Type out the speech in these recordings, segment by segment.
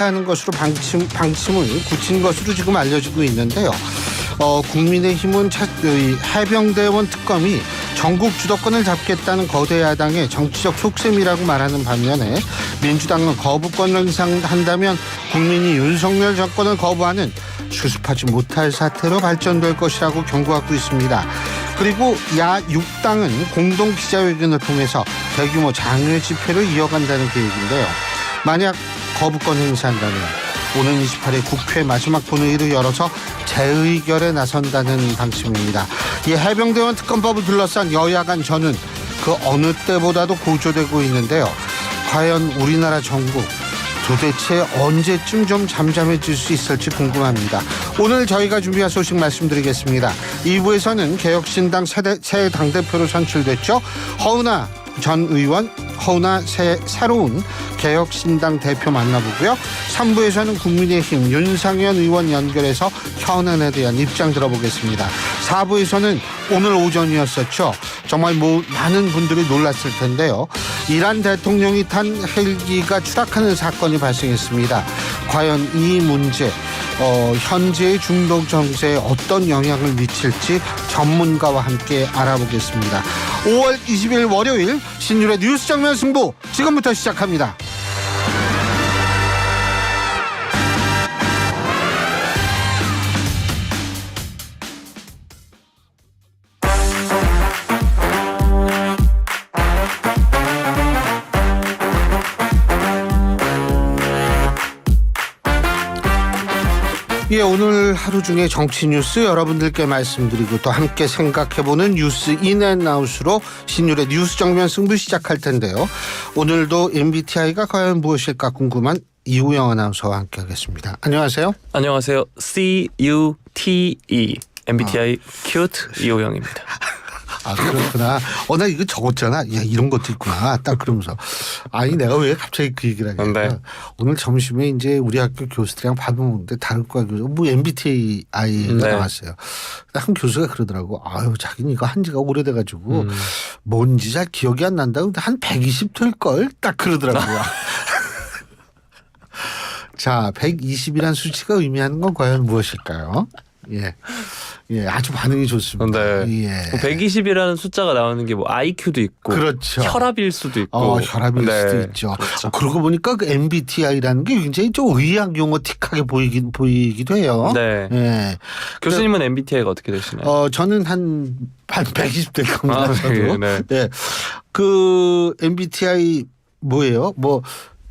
하는 것으로 방침을 굳힌 것으로 지금 알려지고 있는데요. 국민의힘은 해병대원 특검이 전국 주도권을 잡겠다는 거대 야당의 정치적 속셈이라고 말하는 반면에 민주당은 거부권을 행사한다면 국민이 윤석열 정권을 거부하는 수습하지 못할 사태로 발전될 것이라고 경고하고 있습니다. 그리고 야6당은 공동 기자회견을 통해서 대규모 장외 집회를 이어간다는 계획인데요. 만약 거부권 행사한다면 오는 28일 국회 마지막 본회의를 열어서 재의결에 나선다는 방침입니다. 이 해병대원 특검법을 둘러싼 여야 간 전은 그 어느 때보다도 고조되고 있는데요. 과연 우리나라 정부 도대체 언제쯤 좀 잠잠해질 수 있을지 궁금합니다. 오늘 저희가 준비한 소식 말씀드리겠습니다. 2부에서는 개혁신당 새 당대표로 선출됐죠. 허은하 전 의원, 허은하 새로운 개혁신당 대표 만나보고요. 3부에서는 국민의힘 윤상현 의원 연결해서 현안에 대한 입장 들어보겠습니다. 4부에서는 오늘 오전이었었죠. 정말 많은 분들이 놀랐을 텐데요. 이란 대통령이 탄 헬기가 추락하는 사건이 발생했습니다. 과연 이 문제 현재의 중동 정세에 어떤 영향을 미칠지 전문가와 함께 알아보겠습니다. 5월 20일 월요일 신율의 뉴스 정면 승부 지금부터 시작합니다. 예, 오늘 하루 중에 정치 뉴스 여러분들께 말씀드리고 또 함께 생각해보는 뉴스 인앤아웃으로 신율의 뉴스 정면 승부 시작할 텐데요. 오늘도 MBTI가 과연 무엇일까 궁금한 이우영 아나운서와 함께하겠습니다. 안녕하세요. 안녕하세요. CUTE MBTI 큐트 이우영입니다. 아, 그렇구나. 나 이거 적었잖아. 야, 이런 것도 있구나. 딱 그러면서. 아니, 내가 왜 갑자기 그 얘기를 하냐. 네. 오늘 점심에 이제 우리 학교 교수들이랑 밥을 먹는데 다른 과 교수, MBTI가 나왔어요. 한 교수가 그러더라고. 아유, 자기는 이거 한 지가 오래돼가지고 뭔지 잘 기억이 안 난다. 근데 한 120 될걸? 딱 그러더라고요. 자, 120이란 수치가 의미하는 건 과연 무엇일까요? 예, 아주 반응이 좋습니다. 네. 예. 120이라는 숫자가 나오는 게 뭐 IQ도 있고, 그렇죠. 혈압일 수도 있고, 혈압일 수도 있죠. 그렇죠. 그러고 보니까 그 MBTI라는 게 굉장히 좀 의학 용어틱하게 보이기도 해요. 네. 예. 교수님은 MBTI가 어떻게 되시나요? 저는 한 120 될 겁니다. 저도. 네. 네. 그 MBTI 뭐예요?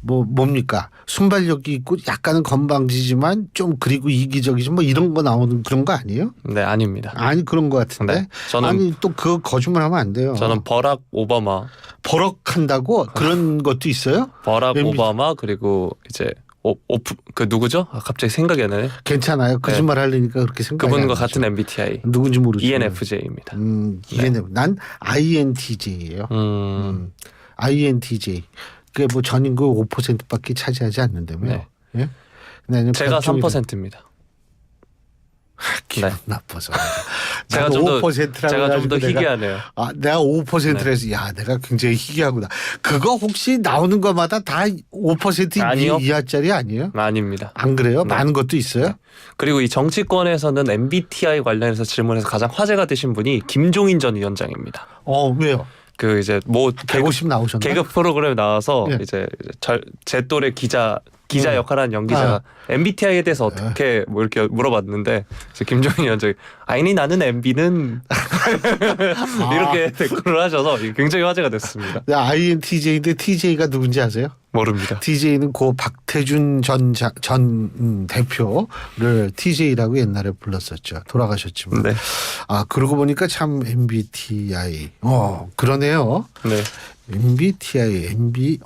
뭡니까? 순발력이 있고 약간은 건방지지만 좀 그리고 이기적이지 뭐 이런 거 나오는 그런 거 아니에요? 네, 아닙니다. 아니 그런 거 같은데. 네. 저는 아니 또 그 거짓말하면 안 돼요. 저는 버락 오바마. 버럭한다고 그런 것도 있어요? 버락 오바마 그리고 이제 그 누구죠? 갑자기 생각이 안 나네. 괜찮아요. 거짓말 하려니까 그렇게 생각이 그분과 안 같은 나죠. MBTI. 누군지 모르죠. ENFJ입니다. ENF. 난 INTJ예요. INTJ. 그게 뭐 전인구 5%밖에 차지하지 않는다며. 네. 예? 제가 3%입니다. 기분 네. 나빠서. 제가 좀 더 희귀하네요. 내가 5%라서 야, 내가 굉장히 희귀하구나. 그거 혹시 나오는 것마다 다 5% 이하짜리 아니에요? 아닙니다. 안 그래요? 네. 많은 것도 있어요? 네. 그리고 이 정치권에서는 MBTI 관련해서 질문해서 가장 화제가 되신 분이 김종인 전 위원장입니다. 왜요? 그 이제 뭐 150 나오셨나? 개그 프로그램에 나와서 예. 이제 제 또래 기자 역할하는 연기자가 MBTI에 대해서 어떻게 뭐 이렇게 물어봤는데 김종인 위원장이 아니 나는 MB는 이렇게 댓글을 하셔서 굉장히 화제가 됐습니다. 네, INTJ인데 TJ가 누군지 아세요? 모릅니다. TJ는 고 박태준 전 대표를 TJ라고 옛날에 불렀었죠. 돌아가셨지만. 네. 그러고 보니까 참 MBTI. 그러네요. 네. MBTI,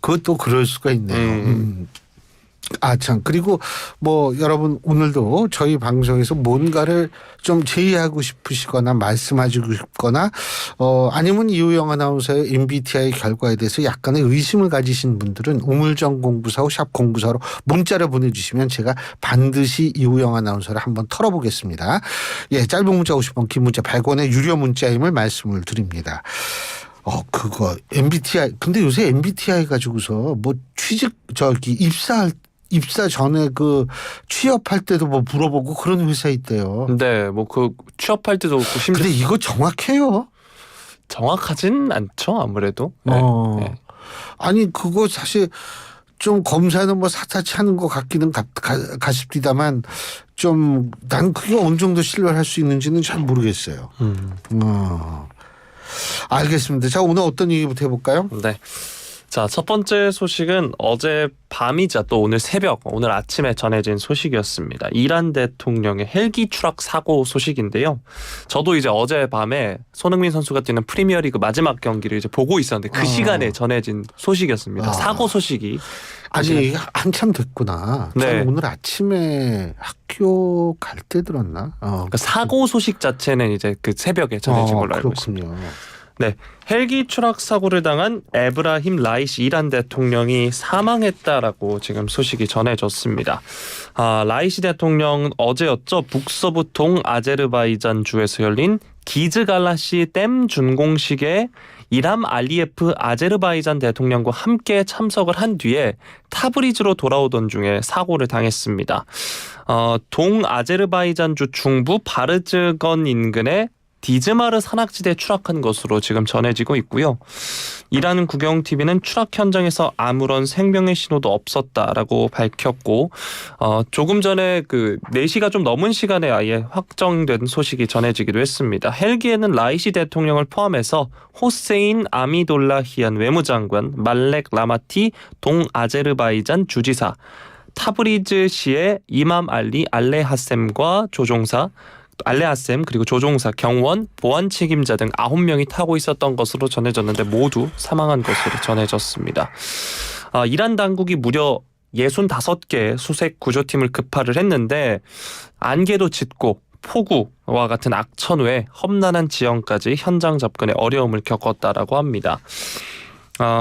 그것도 그럴 수가 있네요. 참. 그리고 여러분 오늘도 저희 방송에서 뭔가를 좀 제의하고 싶으시거나 말씀하시고 싶거나 아니면 이우영 아나운서의 MBTI 결과에 대해서 약간의 의심을 가지신 분들은 우물정 0945 샵 0945로 문자를 보내주시면 제가 반드시 이우영 아나운서를 한번 털어보겠습니다. 예, 짧은 문자 50원, 긴 문자 100원의 유료 문자임을 말씀을 드립니다. 그거 MBTI 근데 요새 MBTI 가지고서 뭐 입사할 입사 전에 그 취업할 때도 뭐 물어보고 그런 회사 있대요. 네, 뭐 그 취업할 때도 심지어 근데 이거 정확해요? 정확하진 않죠, 아무래도. 네. 네. 아니 그거 사실 좀 검사는 뭐 사타치 하는 것 같기는 가십니다만 좀 난 그게 어느 정도 신뢰를 할 수 있는지는 잘 모르겠어요. 알겠습니다. 자, 오늘 어떤 얘기부터 해볼까요? 네. 자, 첫 번째 소식은 어제 밤이자 또 오늘 새벽, 오늘 아침에 전해진 소식이었습니다. 이란 대통령의 헬기 추락 사고 소식인데요. 저도 이제 어제 밤에 손흥민 선수가 뛰는 프리미어리그 마지막 경기를 이제 보고 있었는데 그 시간에 전해진 소식이었습니다. 사고 소식이. 아니 한참 됐구나. 네. 저는 오늘 아침에 학교 갈 때 들었나? 그러니까 사고 소식 자체는 이제 그 새벽에 전해진 걸로 알고 있습니다. 네, 헬기 추락 사고를 당한 에브라힘 라이시 이란 대통령이 사망했다라고 지금 소식이 전해졌습니다. 라이시 대통령 어제였죠. 북서부 동아제르바이잔 주에서 열린 기즈갈라시 댐 준공식에 이람 알리예프 아제르바이잔 대통령과 함께 참석을 한 뒤에 타브리즈로 돌아오던 중에 사고를 당했습니다. 동아제르바이잔주 중부 바르즈건 인근의 디즈마르 산악지대에 추락한 것으로 지금 전해지고 있고요. 이란 국영TV는 추락 현장에서 아무런 생명의 신호도 없었다라고 밝혔고 조금 전에 그 4시가 좀 넘은 시간에 아예 확정된 소식이 전해지기도 했습니다. 헬기에는 라이시 대통령을 포함해서 호세인 아미돌라히안 외무장관, 말렉 라마티 동아제르바이잔 주지사, 타브리즈시의 이맘 알리 알레하셈과 조종사 알레하셈 그리고 조종사, 경원, 보안 책임자 등 9명이 타고 있었던 것으로 전해졌는데 모두 사망한 것으로 전해졌습니다. 이란 당국이 무려 65개의 수색 구조팀을 급파를 했는데 안개도 짙고 폭우와 같은 악천 외에 험난한 지형까지 현장 접근에 어려움을 겪었다라고 합니다.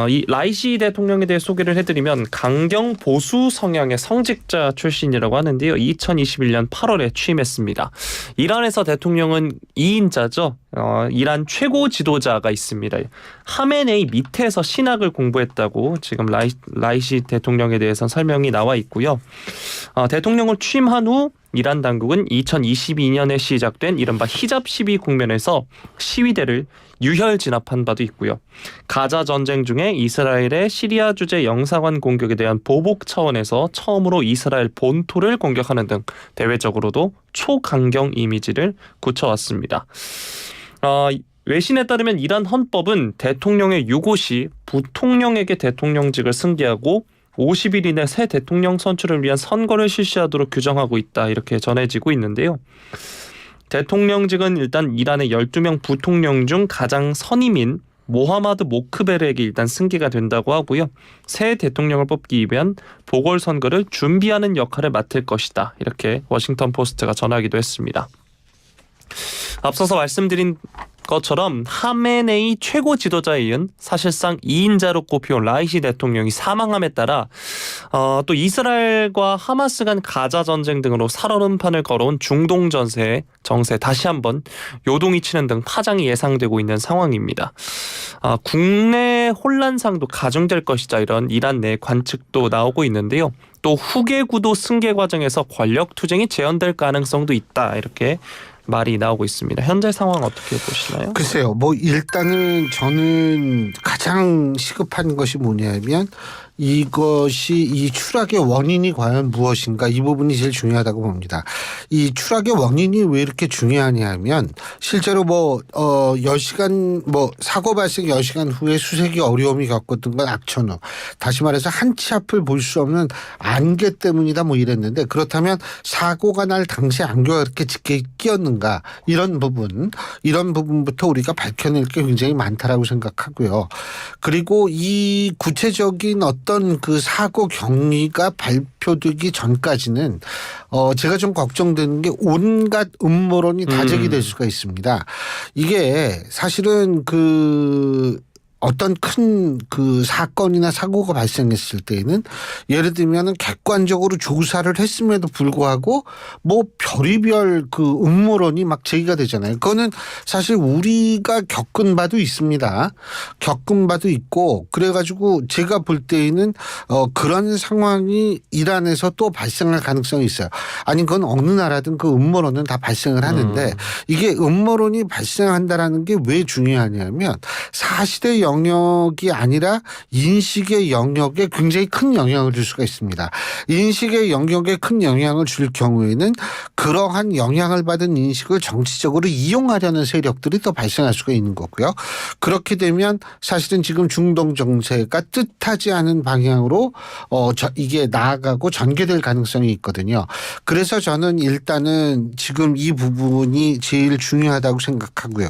이 라이시 대통령에 대해 소개를 해드리면 강경 보수 성향의 성직자 출신이라고 하는데요. 2021년 8월에 취임했습니다. 이란에서 대통령은 2인자죠. 이란 최고 지도자가 있습니다. 하메네이 밑에서 신학을 공부했다고 지금 라이시 대통령에 대해서는 설명이 나와 있고요. 대통령을 취임한 후 이란 당국은 2022년에 시작된 이른바 히잡 시비 국면에서 시위대를 유혈 진압한 바도 있고요. 가자 전쟁 중에 이스라엘의 시리아 주재 영사관 공격에 대한 보복 차원에서 처음으로 이스라엘 본토를 공격하는 등 대외적으로도 초강경 이미지를 굳혀왔습니다. 외신에 따르면 이란 헌법은 대통령의 유고 시 부통령에게 대통령직을 승계하고 50일 이내 새 대통령 선출을 위한 선거를 실시하도록 규정하고 있다, 이렇게 전해지고 있는데요. 대통령직은 일단 이란의 12명 부통령 중 가장 선임인 모하마드 모크베르에게 일단 승계가 된다고 하고요. 새 대통령을 뽑기 위한 보궐선거를 준비하는 역할을 맡을 것이다, 이렇게 워싱턴 포스트가 전하기도 했습니다. 앞서서 말씀드린 것처럼 하메네이 최고 지도자에 이은 사실상 2인자로 꼽혀온 라이시 대통령이 사망함에 따라 또 이스라엘과 하마스 간 가자 전쟁 등으로 살얼음판을 걸어온 중동 정세 다시 한번 요동이 치는 등 파장이 예상되고 있는 상황입니다. 국내 혼란상도 가중될 것이다, 이런 이란 내 관측도 나오고 있는데요. 또 후계 구도 승계 과정에서 권력 투쟁이 재현될 가능성도 있다, 이렇게 말이 나오고 있습니다. 현재 상황 어떻게 보시나요? 글쎄요. 뭐 일단은 저는 가장 시급한 것이 뭐냐면 이것이 이 추락의 원인이 과연 무엇인가, 이 부분이 제일 중요하다고 봅니다. 이 추락의 원인이 왜 이렇게 중요하냐면 실제로 뭐 10시간 뭐 사고 발생 10시간 후에 수색이 어려움이 겪었던 건 악천후, 다시 말해서 한 치 앞을 볼 수 없는 안개 때문이다 뭐 이랬는데, 그렇다면 사고가 날 당시 안개가 그렇게 짙게 끼었는가, 이런 부분부터 우리가 밝혀낼 게 굉장히 많다라고 생각하고요. 그리고 이 구체적인 어떤 그 사고 경위가 발표되기 전까지는 제가 좀 걱정되는 게 온갖 음모론이 다 제기될 수가 있습니다. 이게 사실은 그 어떤 큰 그 사건이나 사고가 발생했을 때에는 예를 들면은 객관적으로 조사를 했음에도 불구하고 뭐 별의별 그 음모론이 막 제기가 되잖아요. 그거는 사실 우리가 겪은 바도 있습니다. 겪은 바도 있고 그래가지고 제가 볼 때에는 그런 상황이 이란에서 또 발생할 가능성이 있어요. 아니 그건 어느 나라든 그 음모론은 다 발생을 하는데 이게 음모론이 발생한다라는 게 왜 중요하냐면 사실의 영역이 아니라 인식의 영역에 굉장히 큰 영향을 줄 수가 있습니다. 인식의 영역에 큰 영향을 줄 경우에는 그러한 영향을 받은 인식을 정치적으로 이용하려는 세력들이 더 발생할 수가 있는 거고요. 그렇게 되면 사실은 지금 중동 정세가 뜻하지 않은 방향으로 이게 나아가고 전개될 가능성이 있거든요. 그래서 저는 일단은 지금 이 부분이 제일 중요하다고 생각하고요.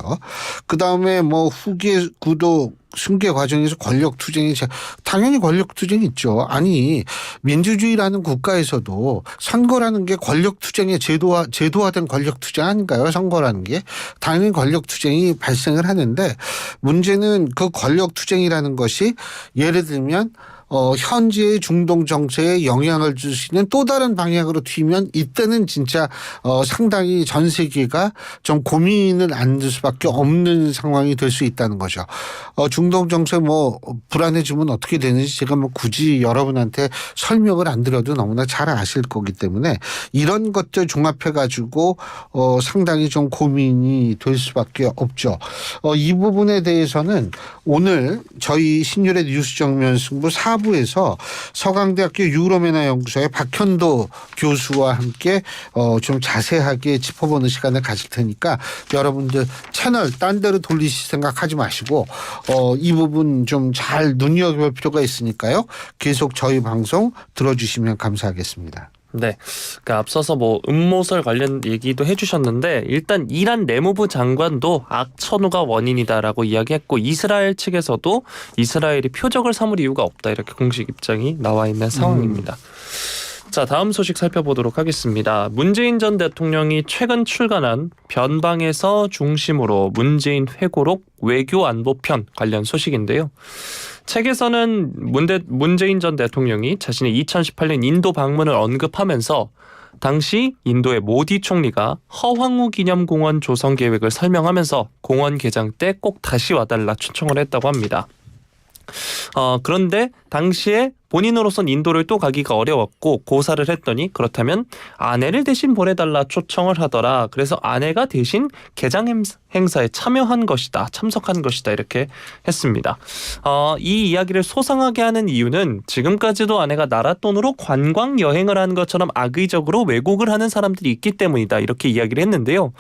그다음에 뭐 후계 구도 승계 과정에서 권력 투쟁이 당연히 권력 투쟁이 있죠. 아니 민주주의라는 국가에서도 선거라는 게 권력 투쟁의 제도화된 권력 투쟁 아닌가요? 선거라는 게 당연히 권력 투쟁이 발생을 하는데 문제는 그 권력 투쟁이라는 것이 예를 들면 현재의 중동 정세에 영향을 줄 수 있는 또 다른 방향으로 튀면 이때는 진짜 상당히 전 세계가 좀 고민을 안을 수밖에 없는 상황이 될 수 있다는 거죠. 중동 정세 뭐 불안해지면 어떻게 되는지 제가 뭐 굳이 여러분한테 설명을 안 드려도 너무나 잘 아실 거기 때문에 이런 것들 종합해 가지고 상당히 좀 고민이 될 수밖에 없죠. 이 부분에 대해서는 오늘 저희 신율의 뉴스 정면 승부 4부에서 서강대학교 유로매너 연구소의 박현도 교수와 함께 좀 자세하게 짚어보는 시간을 가질 테니까 여러분들 채널 딴 데로 돌리실 생각하지 마시고 이 부분 좀 잘 눈여겨볼 필요가 있으니까요. 계속 저희 방송 들어주시면 감사하겠습니다. 네, 그러니까 앞서서 뭐 음모설 관련 얘기도 해주셨는데 일단 이란 내무부 장관도 악천후가 원인이다라고 이야기했고 이스라엘 측에서도 이스라엘이 표적을 삼을 이유가 없다 이렇게 공식 입장이 나와 있는 상황입니다. 자, 다음 소식 살펴보도록 하겠습니다. 문재인 전 대통령이 최근 출간한 변방에서 중심으로 문재인 회고록 외교안보편 관련 소식인데요. 책에서는 문재인 전 대통령이 자신의 2018년 인도 방문을 언급하면서 당시 인도의 모디 총리가 허황우 기념공원 조성 계획을 설명하면서 공원 개장 때 꼭 다시 와달라 초청을 했다고 합니다. 그런데 당시에 본인으로선 인도를 또 가기가 어려웠고 고사를 했더니 그렇다면 아내를 대신 보내달라 초청을 하더라. 그래서 아내가 대신 개장 행사에 참석한 것이다 이렇게 했습니다. 이 이야기를 소상하게 하는 이유는 지금까지도 아내가 나라 돈으로 관광 여행을 하는 것처럼 악의적으로 왜곡을 하는 사람들이 있기 때문이다 이렇게 이야기를 했는데요.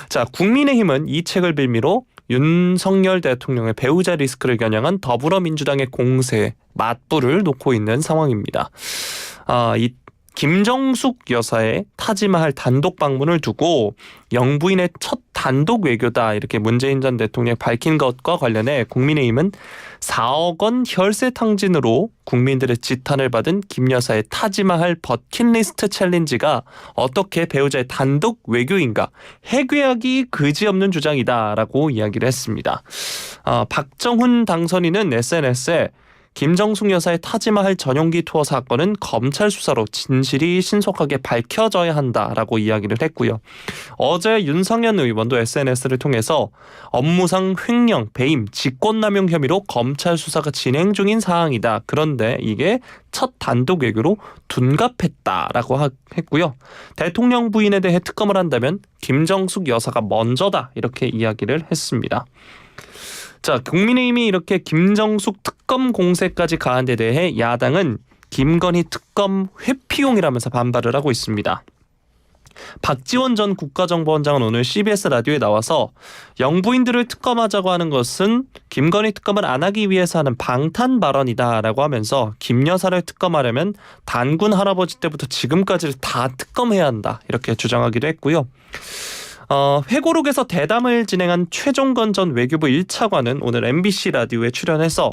자, 국민의힘은 이 책을 빌미로 윤석열 대통령의 배우자 리스크를 겨냥한 더불어민주당의 공세에 맞불을 놓고 있는 상황입니다. 이 김정숙 여사의 타지마할 단독 방문을 두고 영부인의 첫 단독 외교다 이렇게 문재인 전 대통령이 밝힌 것과 관련해 국민의힘은 4억 원 혈세 탕진으로 국민들의 지탄을 받은 김 여사의 타지마할 버킷리스트 챌린지가 어떻게 배우자의 단독 외교인가 해괴하기 그지없는 주장이다라고 이야기를 했습니다. 박정훈 당선인은 SNS에 김정숙 여사의 타지마할 전용기 투어 사건은 검찰 수사로 진실이 신속하게 밝혀져야 한다라고 이야기를 했고요. 어제 윤상현 의원도 SNS를 통해서 업무상 횡령, 배임, 직권남용 혐의로 검찰 수사가 진행 중인 사항이다. 그런데 이게 첫 단독 외교로 둔갑했다라고 했고요. 대통령 부인에 대해 특검을 한다면 김정숙 여사가 먼저다 이렇게 이야기를 했습니다. 자, 국민의힘이 이렇게 김정숙 특검 공세까지 가한 데 대해 야당은 김건희 특검 회피용이라면서 반발을 하고 있습니다. 박지원 전 국가정보원장은 오늘 CBS 라디오에 나와서 영부인들을 특검하자고 하는 것은 김건희 특검을 안 하기 위해서 하는 방탄 발언이다라고 하면서 김 여사를 특검하려면 단군 할아버지 때부터 지금까지를 다 특검해야 한다 이렇게 주장하기도 했고요. 회고록에서 대담을 진행한 최종건 전 외교부 1차관은 오늘 MBC 라디오에 출연해서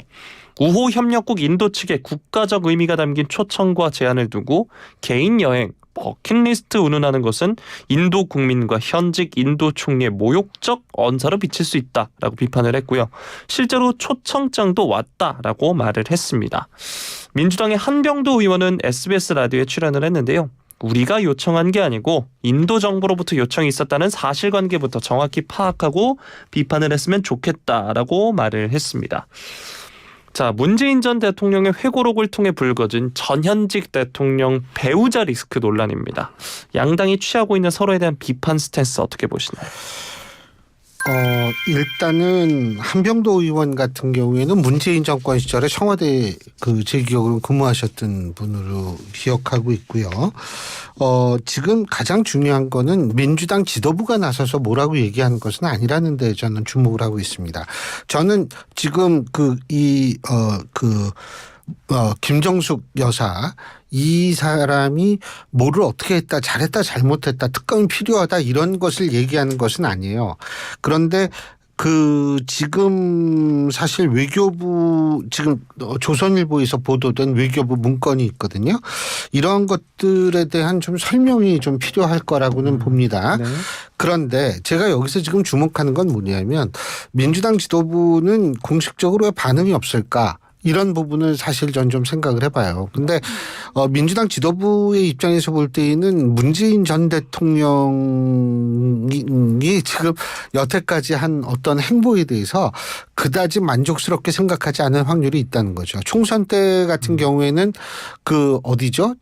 우호 협력국 인도 측의 국가적 의미가 담긴 초청과 제안을 두고 개인 여행 버킷리스트 운운하는 것은 인도 국민과 현직 인도 총리의 모욕적 언사로 비칠 수 있다라고 비판을 했고요. 실제로 초청장도 왔다라고 말을 했습니다. 민주당의 한병도 의원은 SBS 라디오에 출연을 했는데요. 우리가 요청한 게 아니고 인도 정부로부터 요청이 있었다는 사실관계부터 정확히 파악하고 비판을 했으면 좋겠다라고 말을 했습니다. 자, 문재인 전 대통령의 회고록을 통해 불거진 전현직 대통령 배우자 리스크 논란입니다. 양당이 취하고 있는 서로에 대한 비판 스탠스 어떻게 보시나요? 일단은 한병도 의원 같은 경우에는 문재인 정권 시절에 청와대 제 기억으로 근무하셨던 분으로 기억하고 있고요. 지금 가장 중요한 거는 민주당 지도부가 나서서 뭐라고 얘기하는 것은 아니라는 데 저는 주목을 하고 있습니다. 저는 지금 김정숙 여사 이 사람이 뭐를 어떻게 했다 잘했다 잘못했다 특검이 필요하다 이런 것을 얘기하는 것은 아니에요. 그런데 지금 사실 외교부 지금 조선일보에서 보도된 외교부 문건이 있거든요. 이런 것들에 대한 좀 설명이 좀 필요할 거라고는 봅니다. 네. 그런데 제가 여기서 지금 주목하는 건 뭐냐면 민주당 지도부는 공식적으로 왜 반응이 없을까? 이런 부분을 사실 전 좀 생각을 해봐요. 근데 민주당 지도부의 입장에서 볼 때에는 문재인 전 대통령이 지금 여태까지 한 어떤 행보에 대해서 그다지 만족스럽게 생각하지 않은 확률이 있다는 거죠. 총선 때 같은 경우에는 어디죠?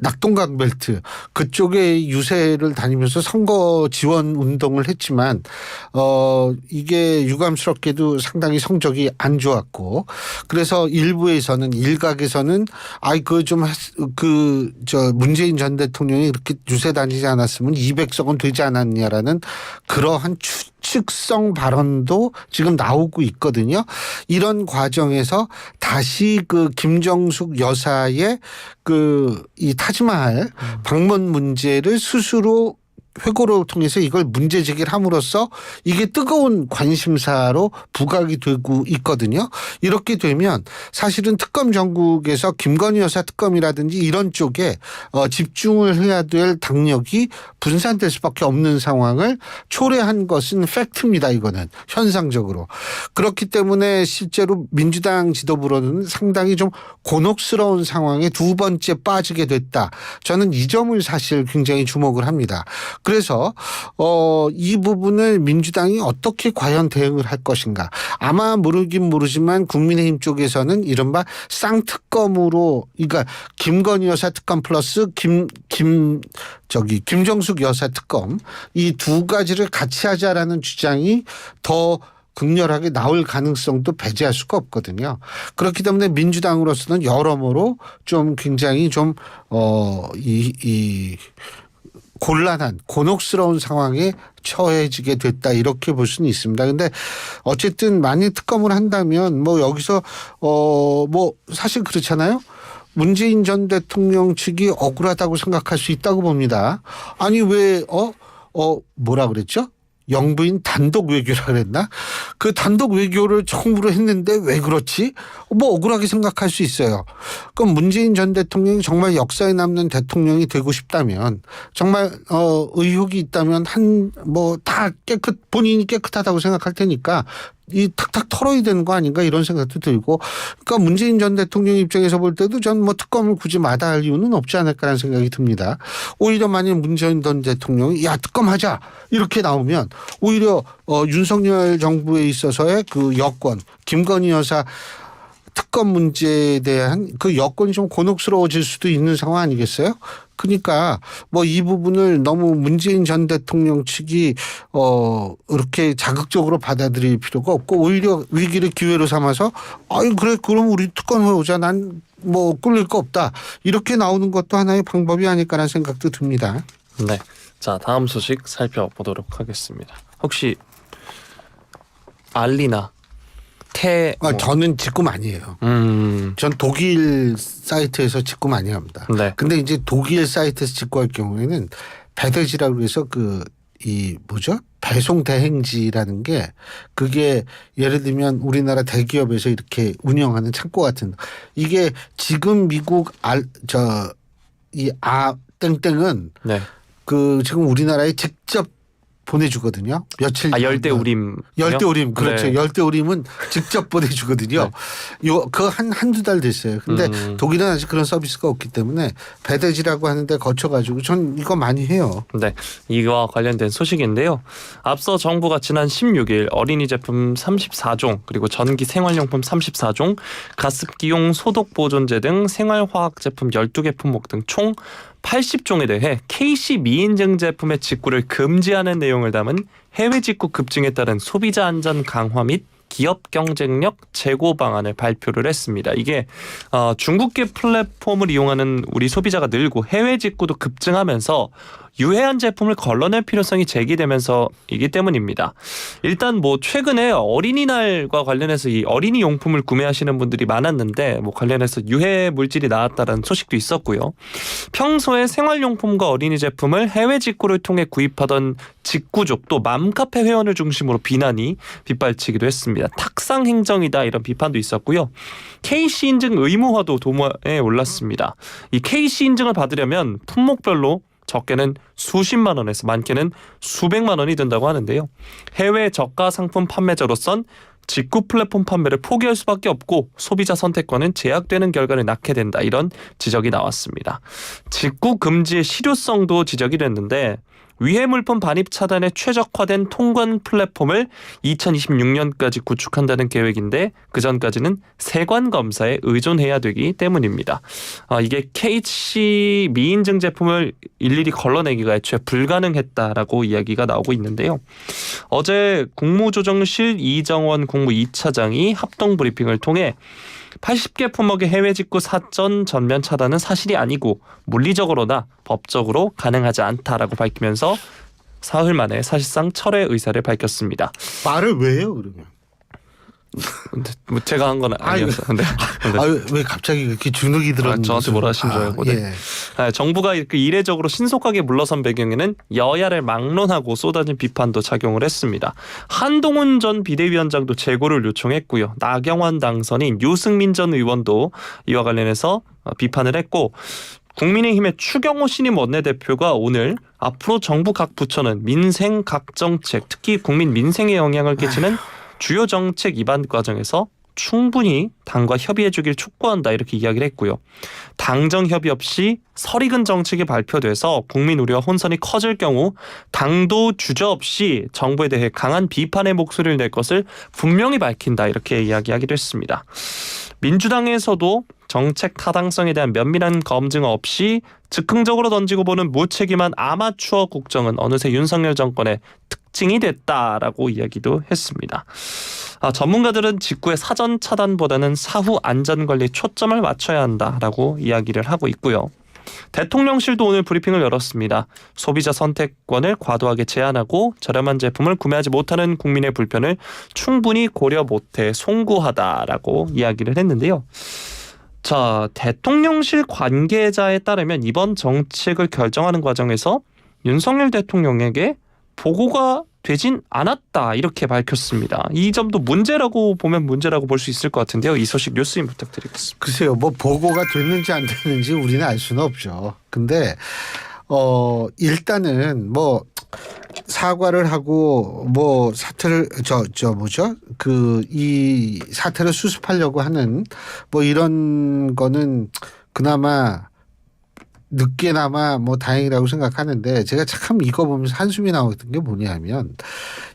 낙동강 벨트 그쪽에 유세를 다니면서 선거 지원 운동을 했지만 이게 유감스럽게도 상당히 성적이 안 좋았고 그래서 일각에서는 문재인 전 대통령이 이렇게 유세 다니지 않았으면 200석은 되지 않았냐라는 그러한 추측성 발언도 지금 나오고 있거든요. 이런 과정에서 다시 김정숙 여사의 이 타지마할 방문 문제를 스스로 회고를 통해서 이걸 문제 제기를 함으로써 이게 뜨거운 관심사로 부각이 되고 있거든요. 이렇게 되면 사실은 특검 전국에서 김건희 여사 특검이라든지 이런 쪽에 집중을 해야 될 당력이 분산될 수밖에 없는 상황을 초래한 것은 팩트입니다. 이거는 현상적으로. 그렇기 때문에 실제로 민주당 지도부로는 상당히 좀 곤혹스러운 상황에 두 번째 빠지게 됐다. 저는 이 점을 사실 굉장히 주목을 합니다. 그래서 이 부분을 민주당이 어떻게 과연 대응을 할 것인가. 아마 모르지만 국민의힘 쪽에서는 이른바 쌍특검으로 그러니까 김건희 여사 특검 플러스 김정숙 여사 특검 이 두 가지를 같이 하자라는 주장이 더 극렬하게 나올 가능성도 배제할 수가 없거든요. 그렇기 때문에 민주당으로서는 여러모로 좀 굉장히 곤란한 곤혹스러운 상황에 처해지게 됐다 이렇게 볼 수는 있습니다. 그런데 어쨌든 만약 특검을 한다면 여기서 사실 그렇잖아요. 문재인 전 대통령 측이 억울하다고 생각할 수 있다고 봅니다. 아니 왜 뭐라 그랬죠? 영부인 단독 외교라 그랬나? 그 단독 외교를 처음으로 했는데 왜 그렇지? 억울하게 생각할 수 있어요. 그럼 문재인 전 대통령이 정말 역사에 남는 대통령이 되고 싶다면 정말 의혹이 있다면 다 본인이 깨끗하다고 생각할 테니까 이 탁탁 털어야 되는 거 아닌가 이런 생각도 들고 그러니까 문재인 전 대통령 입장에서 볼 때도 전 특검을 굳이 마다할 이유는 없지 않을까라는 생각이 듭니다. 오히려 만약 문재인 전 대통령이 특검하자 이렇게 나오면 오히려 윤석열 정부에 있어서의 여권 김건희 여사 특검 문제에 대한 여건이 좀 곤혹스러워질 수도 있는 상황 아니겠어요? 그러니까 이 부분을 너무 문재인 전 대통령 측이 이렇게 자극적으로 받아들일 필요가 없고 오히려 위기를 기회로 삼아서 그래 그럼 우리 특검해 오자 난 꿀릴 거 없다 이렇게 나오는 것도 하나의 방법이 아닐까라는 생각도 듭니다. 네, 자 다음 소식 살펴보도록 하겠습니다. 혹시 알리나 저는 직구 많이 해요. 전 독일 사이트에서 직구 많이 합니다. 네. 근데 이제 독일 사이트에서 직구할 경우에는 배대지라고 해서 배송 대행지라는 게 그게 예를 들면 우리나라 대기업에서 이렇게 운영하는 창고 같은 이게 지금 미국 이 땡땡은 네. 그 지금 우리나라에 직접 보내주거든요. 며칠 열대우림. 열대우림 그렇죠. 네. 열대우림은 직접 보내주거든요. 요 그 한두 달 됐어요. 근데 독일은 아직 그런 서비스가 없기 때문에 배대지라고 하는데 거쳐가지고 전 이거 많이 해요. 네, 이와 관련된 소식인데요. 앞서 정부가 지난 16일 어린이 제품 34종 그리고 전기 생활용품 34종, 가습기용 소독 보존제 등 생활화학 제품 12개 품목 등 총 80종에 대해 KC 미인증 제품의 직구를 금지하는 내용을 담은 해외 직구 급증에 따른 소비자 안전 강화 및 기업 경쟁력 제고 방안을 발표를 했습니다. 이게 중국계 플랫폼을 이용하는 우리 소비자가 늘고 해외 직구도 급증하면서 유해한 제품을 걸러낼 필요성이 제기되면서이기 때문입니다. 일단 뭐 최근에 어린이날과 관련해서 이 어린이 용품을 구매하시는 분들이 많았는데 뭐 관련해서 유해 물질이 나왔다는 소식도 있었고요. 평소에 생활용품과 어린이 제품을 해외 직구를 통해 구입하던 직구족 또 맘카페 회원을 중심으로 비난이 빗발치기도 했습니다. 탁상 행정이다 이런 비판도 있었고요. KC 인증 의무화도 도마에 올랐습니다. 이 KC 인증을 받으려면 품목별로 적게는 수십만 원에서 많게는 수백만 원이 든다고 하는데요. 해외 저가 상품 판매자로선 직구 플랫폼 판매를 포기할 수밖에 없고 소비자 선택권은 제약되는 결과를 낳게 된다. 이런 지적이 나왔습니다. 직구 금지의 실효성도 지적이 됐는데 위해 물품 반입 차단에 최적화된 통관 플랫폼을 2026년까지 구축한다는 계획인데 그 전까지는 세관 검사에 의존해야 되기 때문입니다. 이게 KC 미인증 제품을 일일이 걸러내기가 애초에 불가능했다라고 이야기가 나오고 있는데요. 어제 국무조정실 이정원 국무 2차장이 합동 브리핑을 통해 80개 품목의 해외 직구 사전 전면 차단은 사실이 아니고 물리적으로나 법적으로 가능하지 않다라고 밝히면서 사흘 만에 사실상 철회 의사를 밝혔습니다. 말을 왜 해요 그러면? 근데 뭐 제가 한 건 아니었어요. 근데 왜 갑자기 그렇게 주눅이 들었는지 저한테 뭐라 하신 줄 알고. 네. 정부가 이렇게 이례적으로 신속하게 물러선 배경에는 여야를 막론하고 쏟아진 비판도 작용을 했습니다. 한동훈 전 비대위원장도 재고를 요청했고요. 나경원 당선인 유승민 전 의원도 이와 관련해서 비판을 했고 국민의힘의 추경호 신임 원내대표가 오늘 앞으로 정부 각 부처는 민생 각 정책 특히 국민 민생에 영향을 끼치는 주요 정책 입안 과정에서 충분히 당과 협의해주길 촉구한다 이렇게 이야기를 했고요. 당정 협의 없이 설익은 정책이 발표돼서 국민 우려와 혼선이 커질 경우 당도 주저없이 정부에 대해 강한 비판의 목소리를 낼 것을 분명히 밝힌다 이렇게 이야기하기도 했습니다. 민주당에서도 정책 타당성에 대한 면밀한 검증 없이 즉흥적으로 던지고 보는 무책임한 아마추어 국정은 어느새 윤석열 정권의 특징이 됐다라고 이야기도 했습니다. 전문가들은 직구의 사전 차단보다는 사후 안전관리에 초점을 맞춰야 한다라고 이야기를 하고 있고요. 대통령실도 오늘 브리핑을 열었습니다. 소비자 선택권을 과도하게 제한하고 저렴한 제품을 구매하지 못하는 국민의 불편을 충분히 고려 못해 송구하다라고 이야기를 했는데요. 자, 대통령실 관계자에 따르면 이번 정책을 결정하는 과정에서 윤석열 대통령에게 보고가 되진 않았다 이렇게 밝혔습니다. 이 점도 문제라고 보면 문제라고 볼 수 있을 것 같은데요. 이 소식 뉴스인 부탁드리겠습니다. 글쎄요. 뭐 보고가 됐는지 안 됐는지 우리는 알 수는 없죠. 근데 일단은 뭐 사과를 하고 뭐 사태를 이 사태를 수습하려고 하는 뭐 이런 거는 그나마 늦게나마 뭐 다행이라고 생각하는데 제가 참 이거 보면서 한숨이 나왔던 게 뭐냐면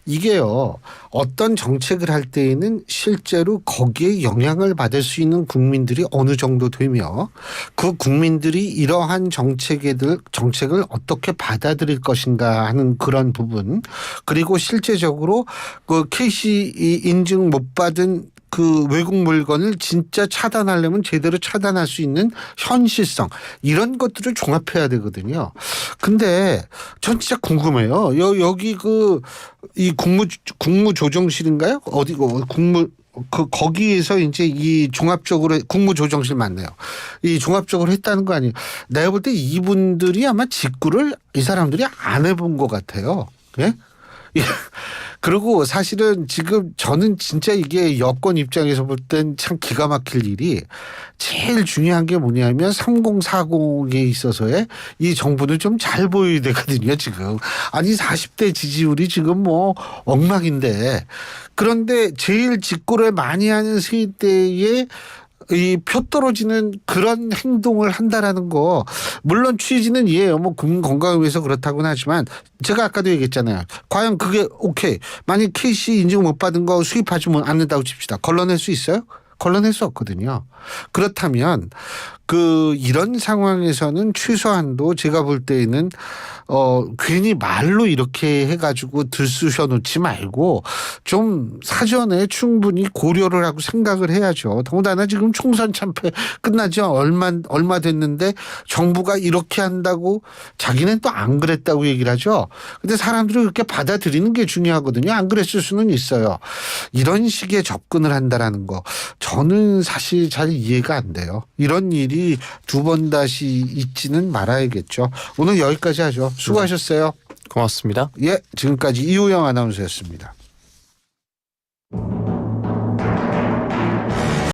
이게요 어떤 정책을 할 때에는 실제로 거기에 영향을 받을 수 있는 국민들이 어느 정도 되며 그 국민들이 이러한 정책을 어떻게 받아들일 것인가 하는 그런 부분 그리고 실제적으로 그 KC 인증 못 받은 그 외국 물건을 진짜 차단하려면 제대로 차단할 수 있는 현실성 이런 것들을 종합해야 되거든요. 근데 전 진짜 궁금해요. 여기 이 국무조정실인가요? 거기에서 이제 이 종합적으로 국무조정실 맞네요. 이 종합적으로 했다는 거 아니에요. 내가 볼 때 이분들이 아마 직구를 이 사람들이 안 해본 것 같아요. 예? 그리고 사실은 지금 저는 진짜 이게 여권 입장에서 볼 땐 참 기가 막힐 일이 제일 중요한 게 뭐냐면 3040에 있어서의 이 정부는 좀 잘 보여야 되거든요, 지금. 아니 40대 지지율이 지금 뭐 엉망인데 그런데 제일 직고를 많이 하는 세대에 이 표 떨어지는 그런 행동을 한다라는 거 물론 취지는 이해해요. 뭐 국민 건강을 위해서 그렇다고는 하지만 제가 아까도 얘기했잖아요. 과연 그게 오케이. 만약 KC 인증 못 받은 거 수입하지 않는다고 칩시다. 걸러낼 수 있어요? 걸러낼 수 없거든요. 그렇다면 이런 상황에서는 최소한도 제가 볼 때에는 괜히 말로 이렇게 해가지고 들쑤셔 놓지 말고 좀 사전에 충분히 고려를 하고 생각을 해야죠. 더군다나 지금 총선 참패 끝나지 얼마 됐는데 정부가 이렇게 한다고 자기는 또 안 그랬다고 얘기를 하죠. 근데 사람들이 그렇게 받아들이는 게 중요하거든요. 안 그랬을 수는 있어요. 이런 식의 접근을 한다라는 거 저는 사실 잘 이해가 안 돼요. 이런 일이 두 번 다시 있지는 말아야겠죠. 오늘 여기까지 하죠. 수고하셨어요. 고맙습니다. 예, 지금까지 이우영 아나운서였습니다.